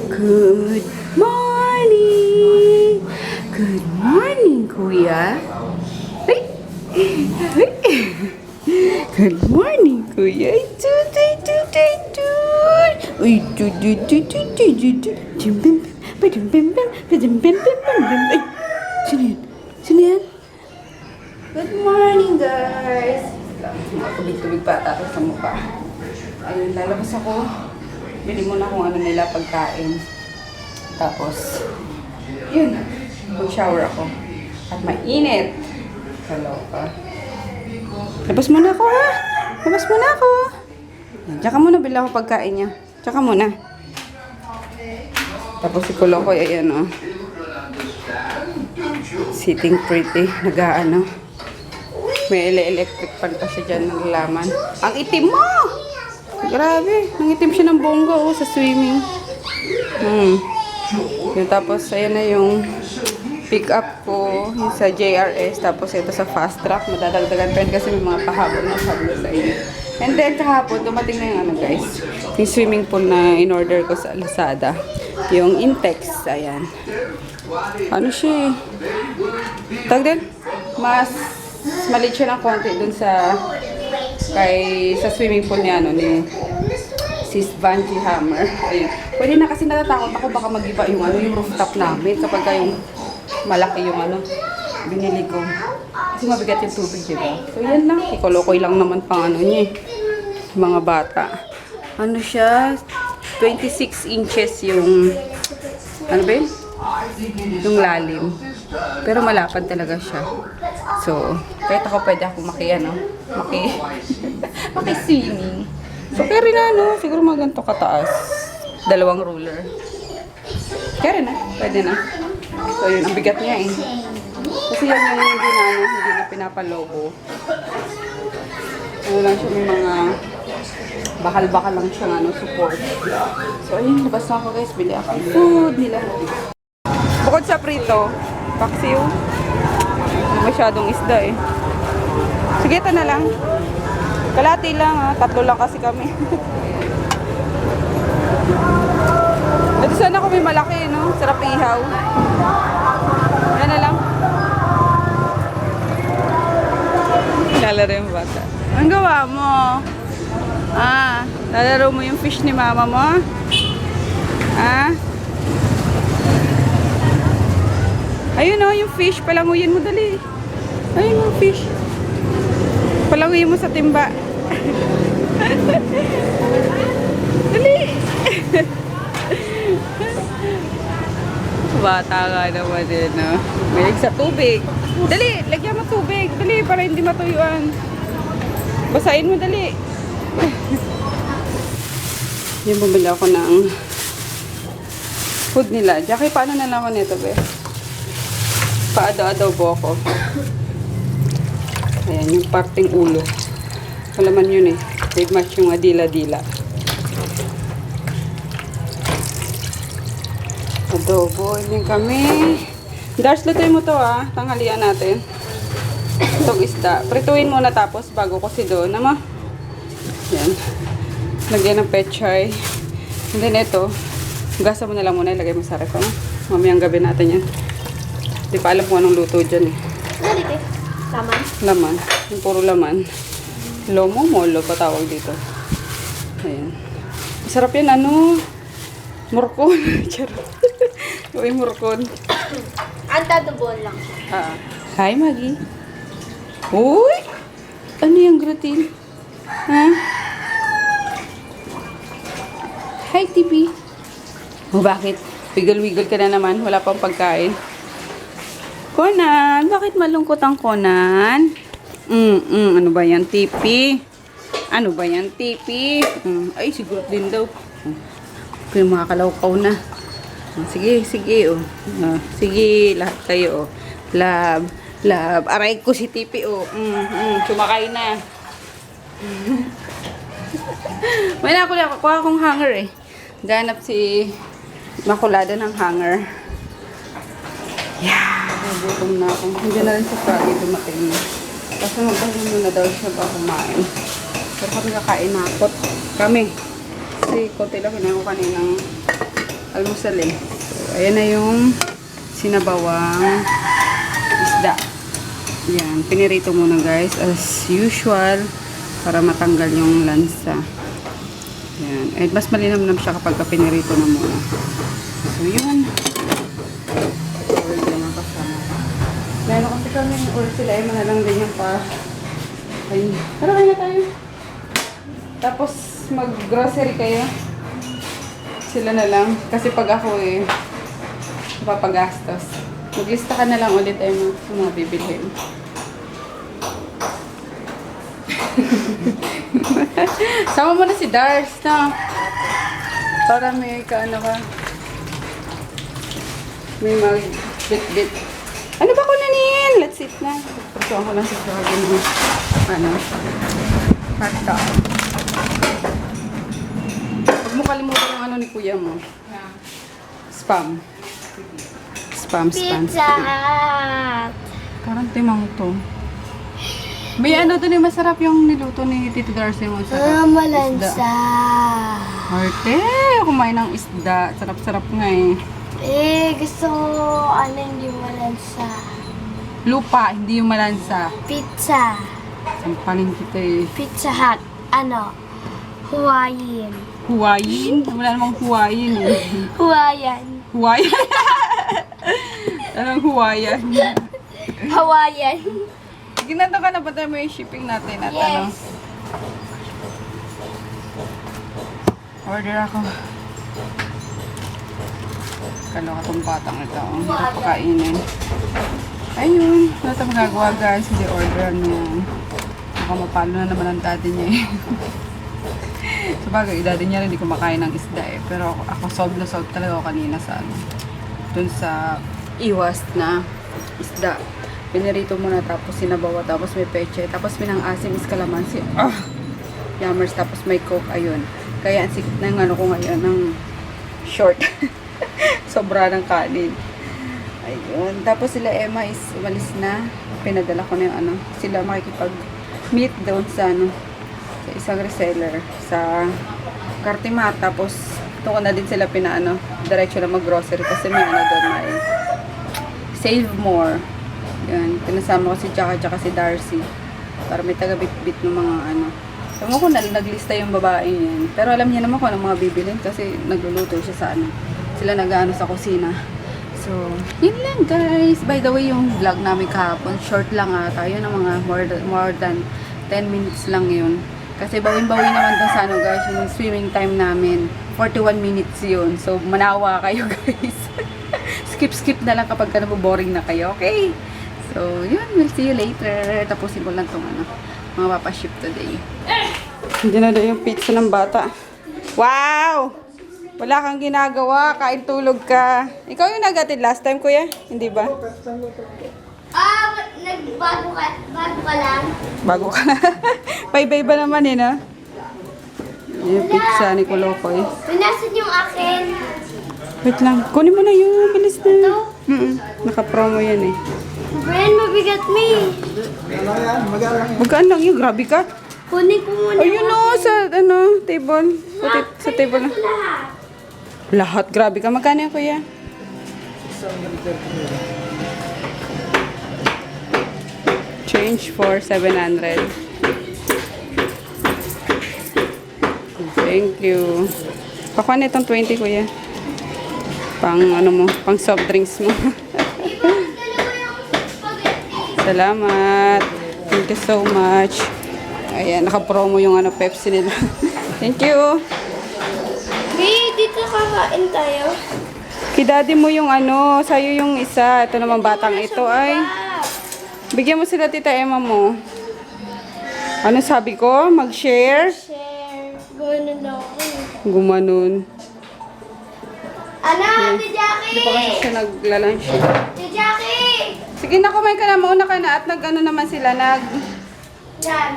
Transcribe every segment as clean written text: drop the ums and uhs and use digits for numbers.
Good morning! Good morning, Kuya. Ay! Ay! Good morning, Kuya. Ay, tutoy, tutoy, tutoy. Uy, tutoy, tutoy, tutoy. Jimbim, pajimbim, pajimbim, pajimbim. Ay! Sino yan? Sino yan? Good morning, guys. Tubig-tubig pa tapos sa mukha. Ayun, lalabas ako. Bili muna kung ano nila pagkain. Tapos, yun. Mag-shower ako. At mainit. Kaloka. Labas muna ako, ha? Labas muna ako. Tsaka muna bili ako pagkain niya. Tsaka muna. Tapos si Kulo ko, ayan, oh. Sitting pretty. Nag-aano. May electric fan pa siya dyan ng laman. Ang itim mo! Grabe. Nangitim siya ng bongga, oh, sa swimming. Yung tapos, ayan na yung pick up ko yung sa JRS. Tapos ito sa fast track. Madadagdagan pa yun kasi may mga pahabol na sabi sa inyo. And then kahapon, dumating na yung ano guys. Yung swimming pool na in-order ko sa Lazada. Yung Intex. Ayan. Ano siya eh. Tawag din? Mas maliit siya ng konti dun sa sa swimming pool niya, ano, ni Sis Vanjie Hammer. Ayun. Pwede na kasi natatakot ako baka mag-iba yung ano, yung rooftop namin kapag yung malaki yung ano, binili ko. Kasi mabigat yung tubig, diba? So, yan lang. Ikolokoy lang naman pang ano niya, mga bata. Ano siya? 26 inches yung, ano ba yun? Yung lalim. Pero malapad talaga siya. So, kahit ako pwede ako maki-swimming. So, carry na, no? Siguro mga ganito kataas. 2 ruler. Carry na. Pwede na. So, yun. Ang bigat niya, eh. Kasi yan yung hindi na pinapalobo. Ano lang siya, may mga bakal-bakal lang siya, ano, support. So, ayun. Labas na ako, guys. Bili ako food nila. Bukod sa prito, paksiw. Masyadong isda eh. Sige, ito na lang. Kalati lang ha. 3 lang kasi kami. Ito sana kung may malaki, no? Sarap ihaw. Yan na lang. Lalaro yung bata. Ang gawa mo? Lalaro mo yung fish ni mama mo? Ayun o, yung fish. Palanguyin mo, dali. Ayun yung fish. Palanguyin mo sa timba. Dali. Bata ka naman din, no? Mahilig sa tubig. Dali, lagyan mo tubig. Dali, para hindi matuyuan. Basahin mo, dali. Yung bumili ako ng food nila. Jackie, paano na lang ako nito, be? Paadaw-adobo ako. Ayan, yung parting ulo. Palaman yun eh. Big match yung adila-dila. Adobo. Ayan kami. Dars, lutuin mo to ah. Tanghalian natin. Itong isda. Prituin muna tapos bago ko si doon. Nama? Ayan. Lagyan ng pechay. And then ito. Gasa mo na lang muna. Ilagay mo sa ref. Mamayang gabi natin yan. Hindi pa alam kung anong luto dyan eh. Ano dito? Laman? Laman. Yung puro laman. Lomo, molo pa tawag dito. Ayan. Masarap yan, ano? Murkon. Charot. Uy, murkon. Antadubon lang. Hi, Maggie. Uy! Ano yung gratin? Ha? Hi, TV. O, bakit? Wiggle-wiggle ka na naman. Wala pang pagkain. Conan, bakit malungkot ang Conan? Ano ba yan, Tipi? Ano ba yan, Tipi? Ay, siguro din daw. Kaya makakalaw-kaw na. Sige, sige, oh. Sige, lahat kayo, oh. Love, love. Aray ko si Tipi, oh. Sumakay na. May nakuha akong hanger, eh. Ganap si Makulada ng hanger. Yeah. Nagutom na ako. Hindi na rin sa Froggy dumating. Kasi magpahin na daw siya ba kumain. Pero kami kakain na ako. Kami. Kasi konti lang kinain ko kaninang almusal eh. So, ayan na yung sinabawang isda. Yan, pinirito muna guys as usual para matanggal yung lansa. Yan, eh mas malinamnam siya kapag pinirito na muna. So yun. Meron kasi kami or sila ay mga lang din yung pa. Ayun. Tara kayo na tayo. Tapos mag-grocery kayo. Sila na lang. Kasi pag ako papagastos. Maglista ka na lang ulit ay mga bibilhin. Sama mo na si Dars na. Para may kaano ka. May mag-bit-bit. Ano ba kunanin? Let's eat na. Pagsuan ko lang sa dragon mo. Hot dog. Huwag mo kalimutan yung ano ni kuya mo. Spam. Spam. Pizza Hut. Parang timang to. May ano doon yung masarap yung niluto ni Tito Darcy mo. Malansa. Arte, kumain ng isda. Sarap-sarap nga eh. Gusto ko hindi malansa. Lupa, hindi yung malansa. Pizza. Sampalin kita eh. Pizza Hut. Hawaiian. Huwayin? Wala namang huwayin eh. Hawaiian. Huwayan? Anong huwayan? Hawaiian. Ginanto ka na ba tayo mo yung shipping natin at ano? Yes. Order ako. Kaloka tong batang ito. Ang hirap pakainin. Ayun. Wala tayong magagawa guys. Hindi order niya. Baka mapalo na naman ang daddy niya eh. Sabagay, daddy niya rin hindi kumakain ng isda eh. Pero ako sold na sold talaga ako kanina sa ano. Dun sa iwas na isda. Pinirito muna tapos sinabawa tapos may peche. Tapos minang-asim is kalamansi. Yummers. Tapos may coke. Ayun. Kaya ang sikip na yung ano ko ngayon ng short. Sobra ng kanin. Ayun. Tapos sila Emma is umalis na. Pinadala ko na yung ano. Sila makikipag-meet doon sa ano. Sa isang reseller. Sa Cartimat. Tapos ito ko na din sila pinaano. Diretso na mag-grocery. Kasi may ano doon na eh. Save more. Yan. Pinasama ko si Chaka tsaka si Darcy. Para may taga-bit-bit ng mga ano. Tama ko naglista yung babae yan. Pero alam niya naman kung anong mga bibilin. Kasi nagluluto siya sa ano. Sila nag-ano sa kusina. So, yun lang guys. By the way, yung vlog namin kahapon, short lang ata. Yun ang mga more than 10 minutes lang yun. Kasi bawin-bawin naman doon sa ano guys, yung swimming time namin. 41 minutes yun. So, manawa kayo guys. Skip na lang kapag boring na kayo. Okay? So, yun. We'll see you later. Tapusin ko lang itong ano, mga papaship today. Hindi na daw yung pizza ng bata. Wow! Wala kang ginagawa, kain tulog ka. Ikaw yung nagatid last time, kuya? Hindi ba? Bago ka lang. Bago ka na. Paiba-iba naman eh, no? Yung pizza ni Kulokoy. Pinasan yung akin. Wait lang. Kunin mo na yung bilis na. Naka-promo yan eh. Brian, mabigat me. Magkaan lang yun. Grabe ka. Kunin ko muna. Ayun o, sa ano, table. Sa table na. Lahat. Lahat. Grabe ka. Magkano yan, kuya? Change for 700. Thank you. Pakuha na itong 20, kuya. Pang ano mo, pang soft drinks mo. Salamat. Thank you so much. Ayan, naka-promo yung ano, Pepsi nila. Thank you. Hey, dito kakain tayo. Kay daddy mo yung ano, sa'yo yung isa. Ito naman batang ito ay. Bigyan mo sila tita Emma mo. Ano sabi ko? Mag-share? Share. Gawin na ako. Gumanon. Ano, Ate Jackie? Hindi pa kasi siya nagla-lunch. Ate Jackie! Sige na, kumain ka na. Mauna ka na. At nag-ano naman sila. Yan.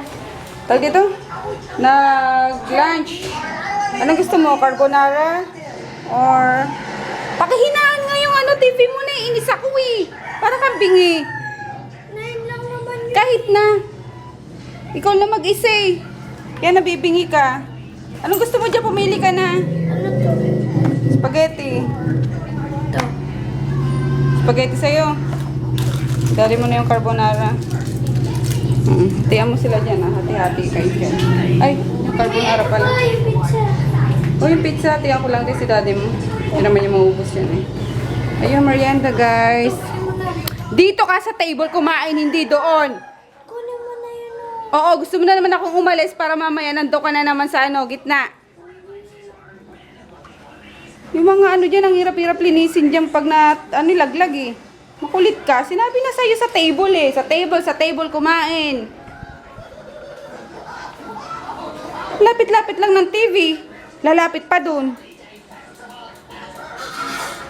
Tawag dito? Nag-lunch. Anong gusto mo? Carbonara? Or... Pakihinaan nga yung ano, TV mo na. Inis ako eh. Para kang bingi. 9 lang naman yun. Kahit na. Ikaw na mag-isa eh. Kaya nabibingi ka. Anong gusto mo dyan? Pumili ka na. Ano to? Spaghetti. Ito. Spaghetti sa'yo. Dali mo na yung carbonara. Tiyan mo sila dyan, ha? Hati-hati kayo dyan. Ay, yung carbonara pala. Ito, yung pizza. O, yung pizza, tiyan ko lang din si daddy mo. Hindi naman yung maubos yan, eh. Ayun, merienda, guys. Dito ka sa table kumain, hindi doon. Kunin mo na yun. Oo, gusto mo na naman akong umalis para mamaya nando ka na naman sa gitna. Yung mga dyan, ang hirap-hirap linisin dyan pag laglag eh. Makulit ka. Sinabi na sa'yo sa table eh. Sa table kumain. Lapit-lapit lang ng TV. Lalapit pa dun.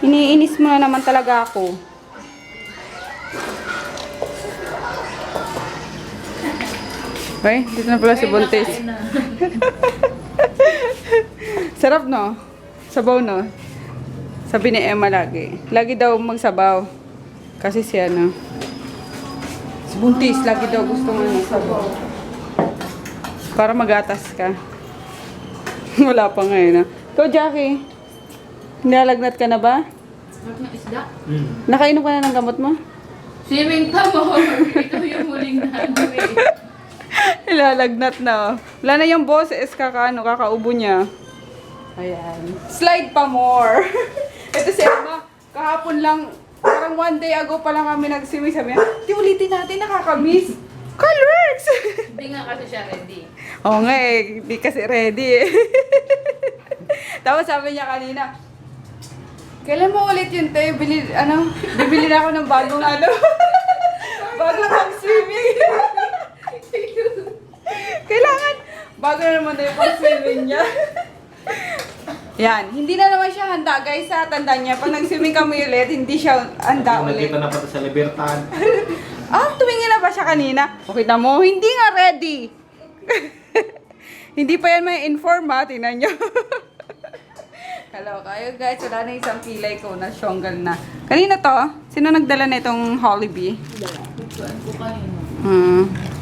Iniinis mo na naman talaga ako. Okay, dito na pala si Buntis. Sarap no? Sabaw no? Sabi ni Emma lagi. Lagi daw magsabaw. Kasi si si Buntis, lagi daw gusto mo magsabaw. Para magatas ka. Wala pa ngayon, ha? Ikaw, Jackie, nilalagnat ka na ba? Sarap ng isda. Nakainom ka na ng gamot mo? Swimming pa mo. Ito yung huling na eh. Nilalagnat na, oh. Wala na yung boses, kakaubo niya. Ayan. Slide pa more. Ito si Emma, kahapon lang, parang one day ago pa lang kami nag-swimming. Sabi niya, di ulitin natin, nakakamiss. Colors! Hindi nga kasi siya ready. Oo nga eh, di kasi ready eh. Tapos sabi niya kanina, kailan mo ulit yun tayo? Bibili na ako ng bagong bagong pang-swimming. Kailangan, bago na naman tayo pang-swimming niya. Yan, hindi na naman siya handa guys sa tanda niya. Pag nag-swimming kami ulit, hindi siya handa ulit. Nakita na pati sa Libertad. Tumingin na ba siya kanina? Okay na mo, hindi nga ready. Hindi pa yan may inform ha, tingnan nyo. Hello kayo guys, wala na isang kilay ko na syonggal na. Kanina to, sino nagdala na itong Hollibee? Ituan ko kanina.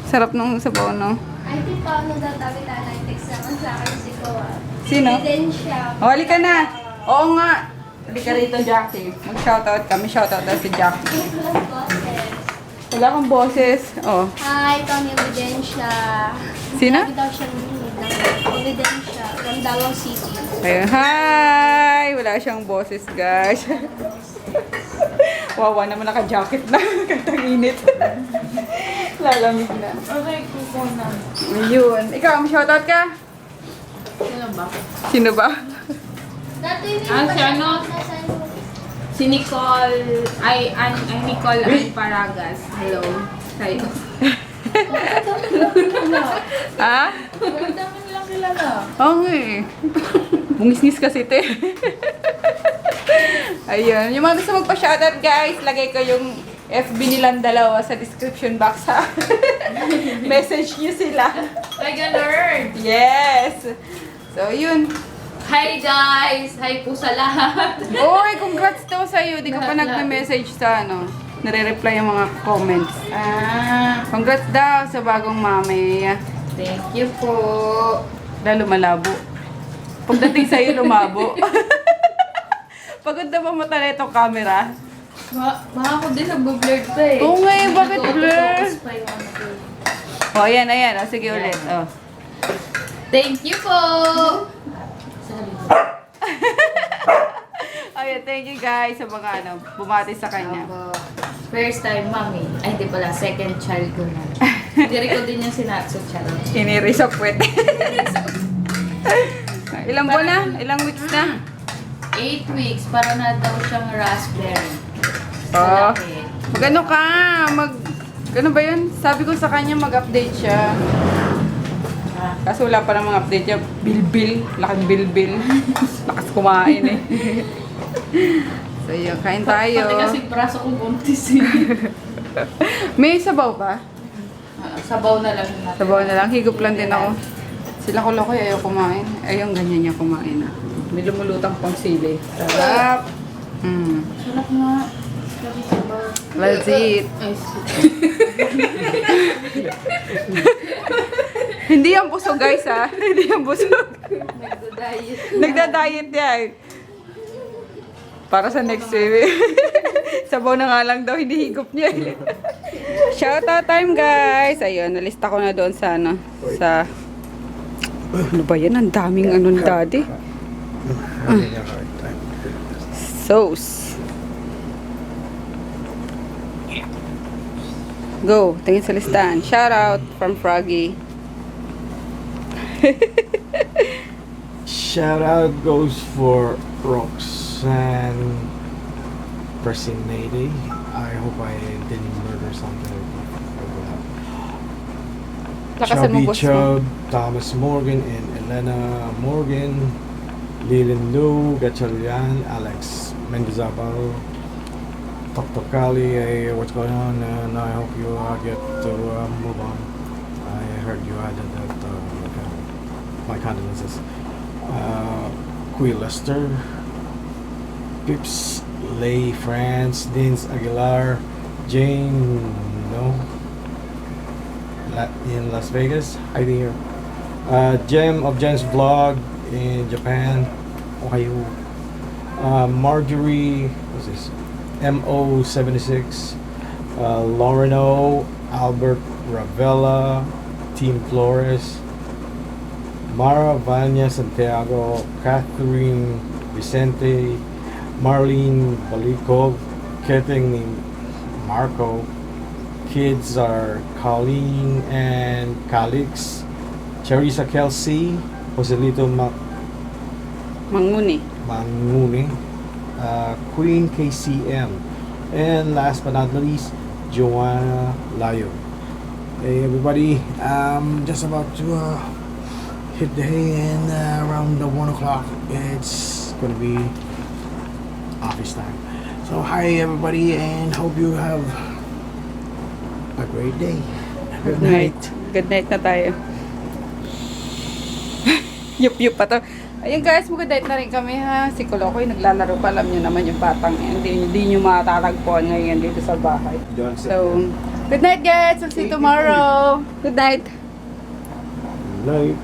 Sarap nung sabaw no? Ay, di pa ano dadabi na text naman sa akin si Koa. Sino? Ebidensya. Oh, halika na. Oo nga. Halika rito, Jackie. Mag-shoutout kami. Shoutout na si Jackie. Wala kang boses. Oh. Hi, ito ang Ebidensya. Sino? Sabi daw siya ng Ebidensya from Davao City. Ayun. Hi! Wala siyang boses, guys. Wawa naman naka-jacket na. Katang-init. Lalamig na. Okay, kuko na. Ayun. Ikaw, shoutout ka? Sino ba? Sino ba? Dati Si ano? Si Nicole, Nicole Paragas. Hello. Sa'yo. Ha? Ang dami nilang kilala. Okay. Bungis-ngis kasi ito eh. Ayun. Yung mga gusto magpa-shoutout guys, lagay ko yung FB nilang dalawa sa description box ha. Message nyo sila. Ay, ganun. Yes. So, yun. Hi guys! Hi po sa lahat. Oy, congrats daw sa'yo. Di ka pa nagme-message sa nare-reply yung mga comments. Congrats daw sa bagong mami. Thank you po. Lalo malabo. Pagdating sa'yo, lumabo. Pagod na ba mata na itong camera? Baka ko din nag-blur pa eh. Oo nga eh, bakit blur? Nag-focus pa yung ano ko. O, ayan, ayan. O, sige ulit. O. Thank you po! Ayan, thank you guys sa mga bumati sa kanya. First time, mami. Ay, di pala. Second child ko na. Hindi ko din yung sinakso child. Hiniri sa puwet. Ilang buwan na? Ilang weeks na? 8 weeks para na daw siyang raspberry. Oh. Malaki. Magano ka? Gano ba yun? Sabi ko sa kanya mag-update siya. Kaso wala pa namang update niya. Bilbil. Laking bilbil. Lakas kumain eh. So yun, kain tayo. Pati kasi braso ko buntis eh. May sabaw ba? Sabaw na lang. Sabaw na lang. Higop lang din ako. Sila ko lang ko ayaw kumain. Ayun, ganyan niya kumain ah. May lumulutang pang sili. Sarap. Sarap nga. Sabi sabaw. Let's eat. Ay, Hindi yan busog guys ha. Hindi yan busog. nagda-diet. Nagda-diet yan. Para sa next week. Sabaw na nga lang daw, hinihigop niya. Shoutout time, guys. Ayun, nalista ko na doon sa ano. Sa... Ano ba yan? Ang daming ano ni Daddy. Having a hard time. Sauce. Go, tingin sa listahan. Shoutout from Froggy. Shout out goes for Roxanne Persinade. I hope I didn't murder something. Lakasan mo, Chubby boss mo. Chub, Thomas Morgan, and Elena Morgan, Lilin Lu, Gatchalian, Alex Mendizabal, Dr. Kali, hey, what's going on? And I hope you get to move on. I heard you added that. My condolences. Queen Lester, Pips, Lay France, Dins Aguilar, Jane, no, in Las Vegas, hiding here. Gem of Jen's vlog in Japan, Ohio. Marjorie, what's this? MO76, Loreno, Albert Ravella, Team Flores, Mara Vanya Santiago, Catherine Vicente, Marlene Balikov, Ketting ni Marco. Kids are Colleen and Calix, Charissa Kelsey, Joselito Manguni. Manguni, Queen KCM, and last but not least, Joanna Layo. Hey everybody, just about to hit the hay, and around the 1 o'clock it's gonna be office time. So hi everybody, and hope you have a great day. Good night. Good night na tayo. Yup pa to. Ayun guys, mag-good night na rin kami ha. Si Kulokoy naglalaro pa. Alam nyo naman yung batang yan. Hindi nyo matatagpuan ngayon dito sa bahay. So, good night guys. We'll see you tomorrow. Good night. Night.